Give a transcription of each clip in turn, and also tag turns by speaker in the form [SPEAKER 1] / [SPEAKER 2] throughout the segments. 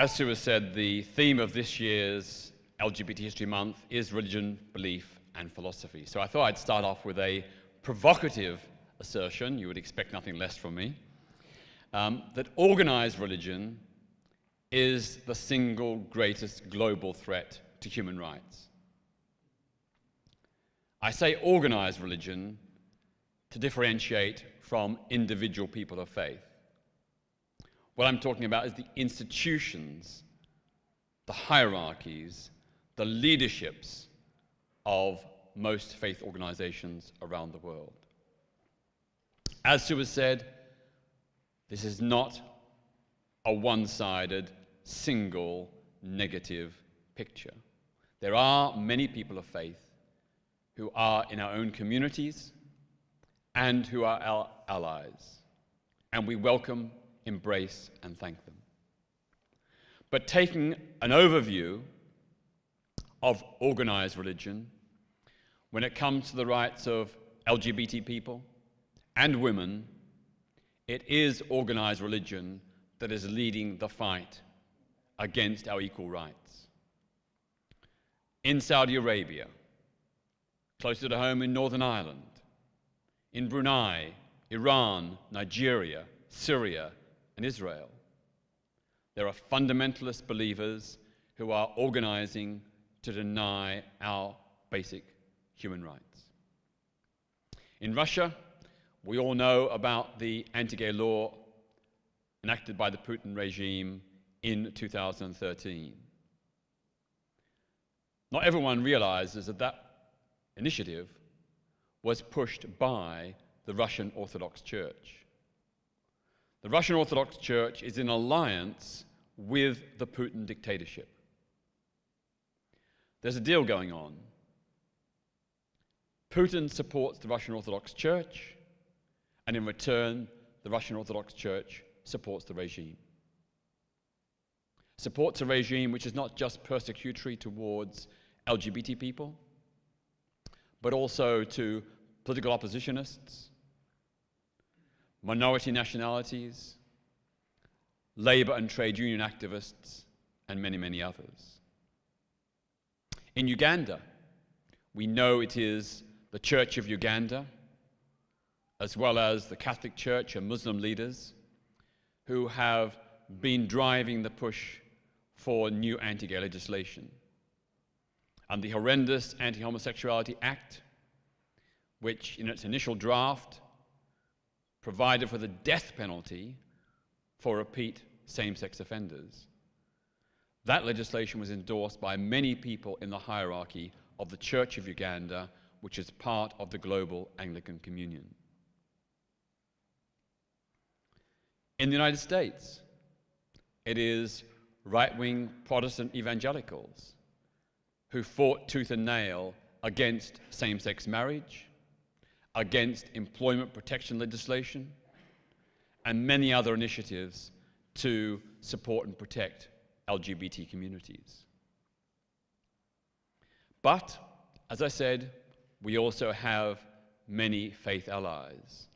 [SPEAKER 1] As Sue has said, the theme of this year's LGBT History Month is religion, belief, and philosophy. So I thought I'd start off with a provocative assertion, you would expect nothing less from me, that organized religion is the single greatest global threat to human rights. I say organized religion to differentiate from individual people of faith. What I'm talking about is the institutions, the hierarchies, the leaderships of most faith organizations around the world. As Sue has said, this is not a one-sided, single, negative picture. There are many people of faith who are in our own communities and who are our allies, and we welcome, embrace, and thank them. But taking an overview of organized religion, when it comes to the rights of LGBT people and women, it is organized religion that is leading the fight against our equal rights. In Saudi Arabia, closer to home in Northern Ireland, in Brunei, Iran, Nigeria, Syria, and Israel, there are fundamentalist believers who are organizing to deny our basic human rights. In Russia, we all know about the anti-gay law enacted by the Putin regime in 2013. Not everyone realizes that that initiative was pushed by the Russian Orthodox Church. The Russian Orthodox Church is in alliance with the Putin dictatorship. There's a deal going on. Putin supports the Russian Orthodox Church, and in return, the Russian Orthodox Church supports the regime. Supports a regime which is not just persecutory towards LGBT people, but also to political oppositionists, minority nationalities, labor and trade union activists, and many, many others. In Uganda, we know it is the Church of Uganda, as well as the Catholic Church and Muslim leaders, who have been driving the push for new anti-gay legislation. And the horrendous Anti-Homosexuality Act, which in its initial draft provided for the death penalty for repeat same-sex offenders. That legislation was endorsed by many people in the hierarchy of the Church of Uganda, which is part of the global Anglican Communion. In the United States, it is right-wing Protestant evangelicals who fought tooth and nail against same-sex marriage, against employment protection legislation, and many other initiatives to support and protect LGBT communities. But, as I said, we also have many faith allies.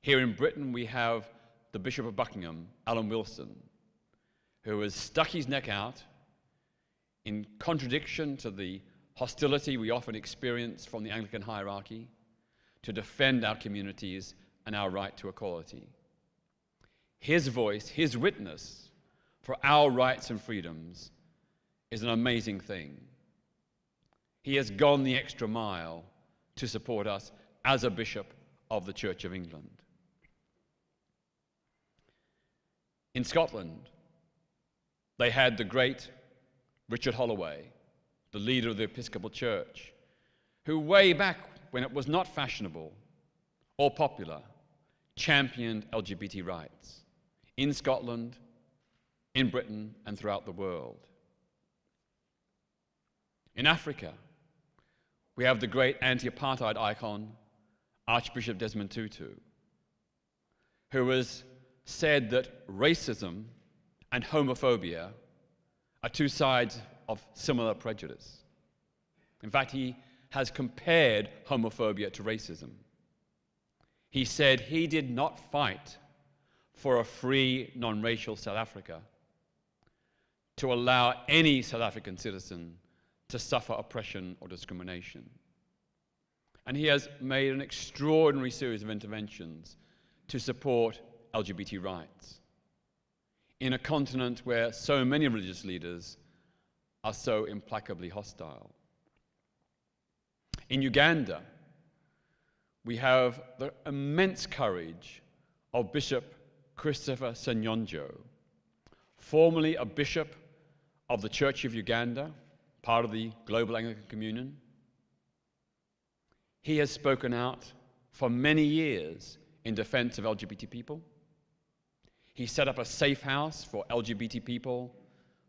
[SPEAKER 1] Here in Britain, we have the Bishop of Buckingham, Alan Wilson, who has stuck his neck out in contradiction to the hostility we often experience from the Anglican hierarchy to defend our communities and our right to equality. His voice, his witness for our rights and freedoms is an amazing thing. He has gone the extra mile to support us as a bishop of the Church of England. In Scotland, they had the great Richard Holloway, the leader of the Episcopal Church, who way back when it was not fashionable or popular, championed LGBT rights in Scotland, in Britain, and throughout the world. In Africa, we have the great anti-apartheid icon, Archbishop Desmond Tutu, who has said that racism and homophobia are two sides of similar prejudice. In fact, he has compared homophobia to racism. He said he did not fight for a free, non-racial South Africa, to allow any South African citizen to suffer oppression or discrimination. And he has made an extraordinary series of interventions to support LGBT rights in a continent where so many religious leaders are so implacably hostile. In Uganda, we have the immense courage of Bishop Christopher Senyonjo, formerly a bishop of the Church of Uganda, part of the Global Anglican Communion. He has spoken out for many years in defense of LGBT people. He set up a safe house for LGBT people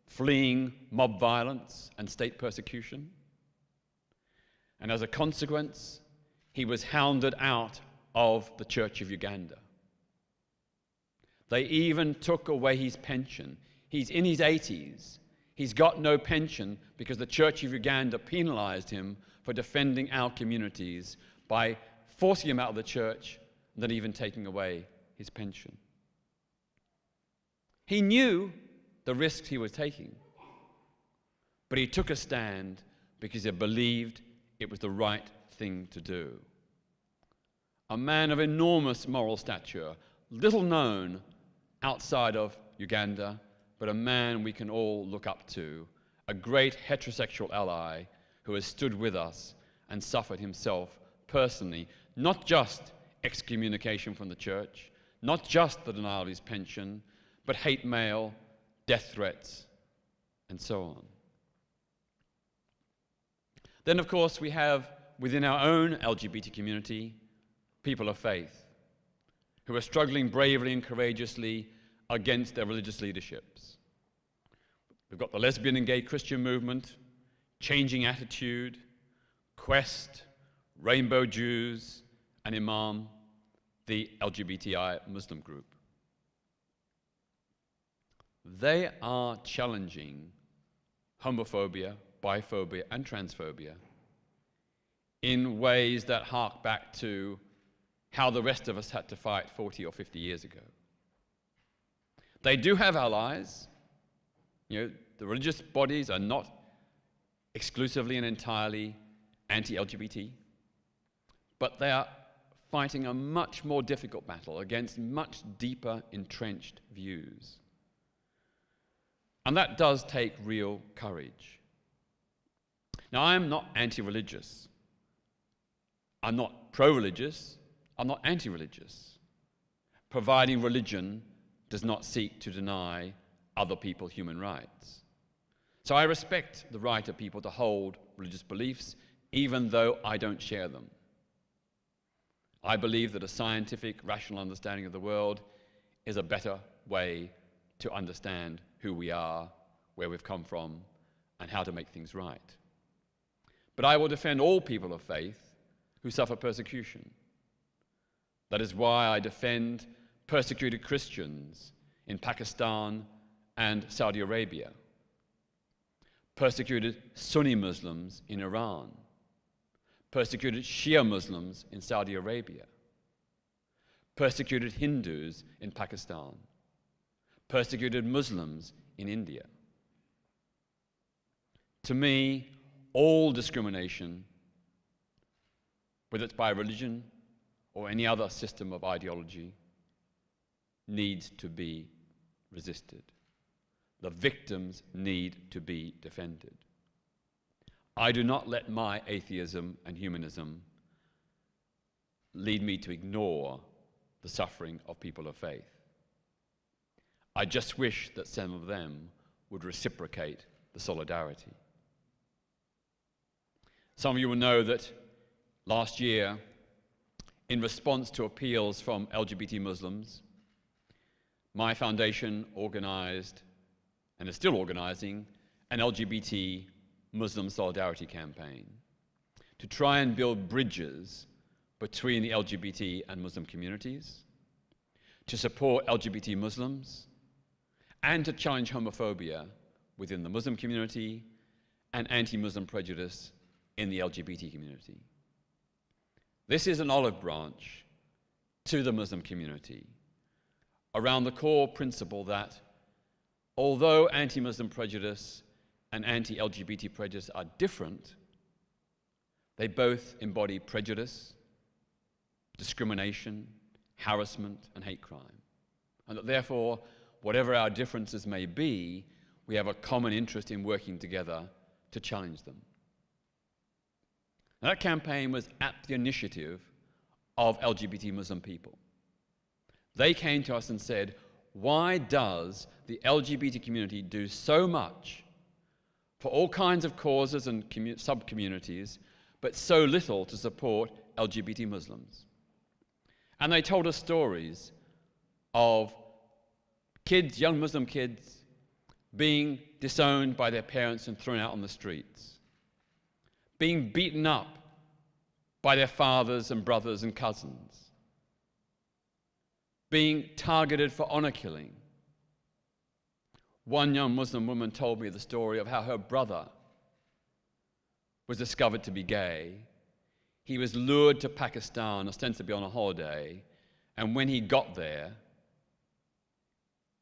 [SPEAKER 1] fleeing mob violence and state persecution. And as a consequence, he was hounded out of the Church of Uganda. They even took away his pension. He's in his 80s. He's got no pension because the Church of Uganda penalized him for defending our communities by forcing him out of the church and then even taking away his pension. He knew the risks he was taking, but he took a stand because he believed it was the right thing to do. A man of enormous moral stature, little known outside of Uganda, but a man we can all look up to, a great heterosexual ally who has stood with us and suffered himself personally, not just excommunication from the church, not just the denial of his pension, but hate mail, death threats, and so on. Then, of course, we have within our own LGBT community people of faith who are struggling bravely and courageously against their religious leaderships. We've got the lesbian and gay Christian movement, Changing Attitude, Quest, Rainbow Jews, and Imam, the LGBT Muslim group. They are challenging homophobia, biphobia, and transphobia in ways that hark back to how the rest of us had to fight 40 or 50 years ago. They do have allies. You know, the religious bodies are not exclusively and entirely anti-LGBT, but they are fighting a much more difficult battle against much deeper entrenched views. And that does take real courage. Now, I'm not anti-religious. I'm not pro-religious. I'm not anti-religious. Providing religion does not seek to deny other people human rights. So I respect the right of people to hold religious beliefs, even though I don't share them. I believe that a scientific, rational understanding of the world is a better way to understand who we are, where we've come from, and how to make things right. But I will defend all people of faith who suffer persecution. That is why I defend persecuted Christians in Pakistan and Saudi Arabia, persecuted Sunni Muslims in Iran, persecuted Shia Muslims in Saudi Arabia, persecuted Hindus in Pakistan, persecuted Muslims in India. To me, all discrimination, whether it's by religion or any other system of ideology, needs to be resisted. The victims need to be defended. I do not let my atheism and humanism lead me to ignore the suffering of people of faith. I just wish that some of them would reciprocate the solidarity. Some of you will know that last year, in response to appeals from LGBT Muslims, my foundation organized, and is still organizing, an LGBT Muslim solidarity campaign to try and build bridges between the LGBT and Muslim communities, to support LGBT Muslims, and to challenge homophobia within the Muslim community and anti-Muslim prejudice in the LGBT community. This is an olive branch to the Muslim community around the core principle that although anti-Muslim prejudice and anti-LGBT prejudice are different, they both embody prejudice, discrimination, harassment, and hate crime. And that therefore, whatever our differences may be, we have a common interest in working together to challenge them. Now, that campaign was at the initiative of LGBT Muslim people. They came to us and said, why does the LGBT community do so much for all kinds of causes and sub-communities, but so little to support LGBT Muslims? And they told us stories of kids, young Muslim kids, being disowned by their parents and thrown out on the streets, being beaten up by their fathers and brothers and cousins, being targeted for honor killing. One young Muslim woman told me the story of how her brother was discovered to be gay. He was lured to Pakistan, ostensibly on a holiday, and when he got there,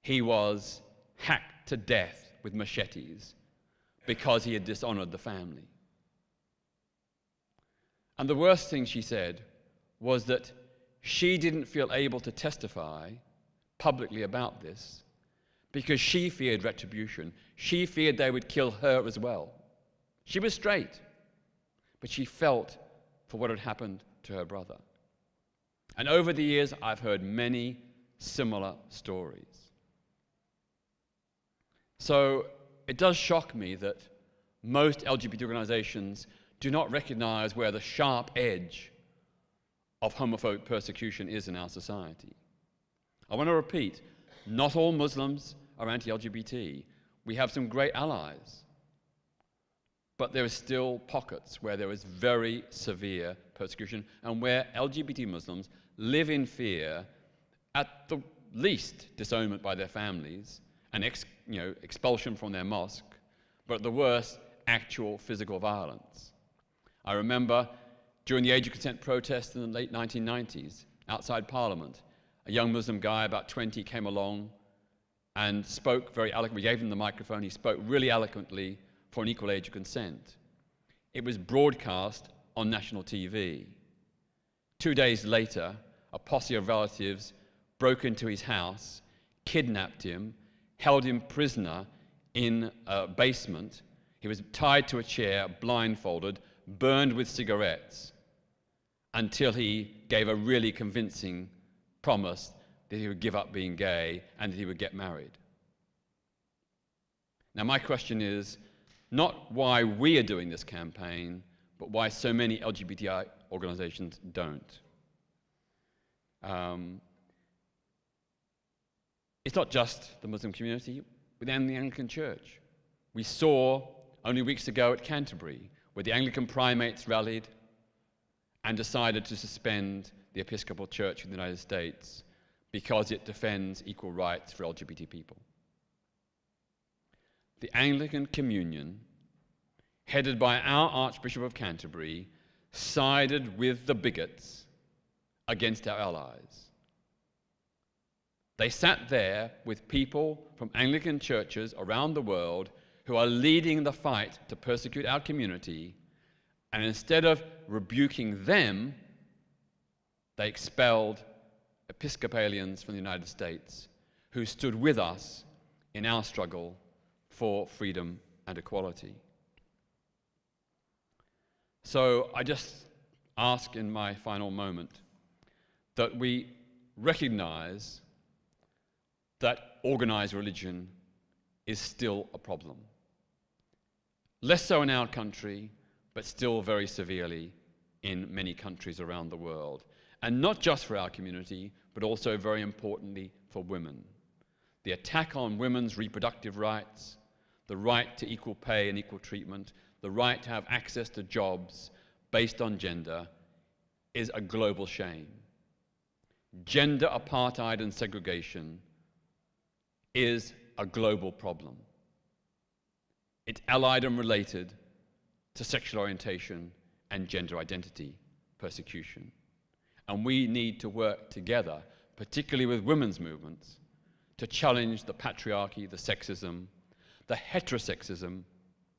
[SPEAKER 1] he was hacked to death with machetes because he had dishonored the family. And the worst thing she said was that she didn't feel able to testify publicly about this because she feared retribution. She feared they would kill her as well. She was straight, but she felt for what had happened to her brother. And over the years, I've heard many similar stories. So it does shock me that most LGBT organizations do not recognize where the sharp edge of homophobic persecution is in our society. I want to repeat, not all Muslims are anti-LGBT. We have some great allies. But there are still pockets where there is very severe persecution and where LGBT Muslims live in fear, at the least disownment by their families and expulsion from their mosque, but at the worst, actual physical violence. I remember during the age of consent protests in the late 1990s, outside Parliament, a young Muslim guy, about 20, came along and spoke very eloquently. We gave him the microphone. He spoke really eloquently for an equal age of consent. It was broadcast on national TV. 2 days later, a posse of relatives broke into his house, kidnapped him, held him prisoner in a basement. He was tied to a chair, blindfolded, burned with cigarettes, until he gave a really convincing promise that he would give up being gay and that he would get married. Now, my question is not why we are doing this campaign, but why so many LGBTI organizations don't. It's not just the Muslim community, within the Anglican Church. We saw only weeks ago at Canterbury, where the Anglican primates rallied and decided to suspend the Episcopal Church in the United States because it defends equal rights for LGBT people. The Anglican Communion, headed by our Archbishop of Canterbury, sided with the bigots against our allies. They sat there with people from Anglican churches around the world who are leading the fight to persecute our community, and instead of rebuking them, they expelled Episcopalians from the United States who stood with us in our struggle for freedom and equality. So I just ask in my final moment that we recognize that organized religion is still a problem. Less so in our country, but still very severely in many countries around the world. And not just for our community, but also very importantly for women. The attack on women's reproductive rights, the right to equal pay and equal treatment, the right to have access to jobs based on gender is a global shame. Gender apartheid and segregation is a global problem. It's allied and related to sexual orientation and gender identity persecution. And we need to work together, particularly with women's movements, to challenge the patriarchy, the sexism, the heterosexism,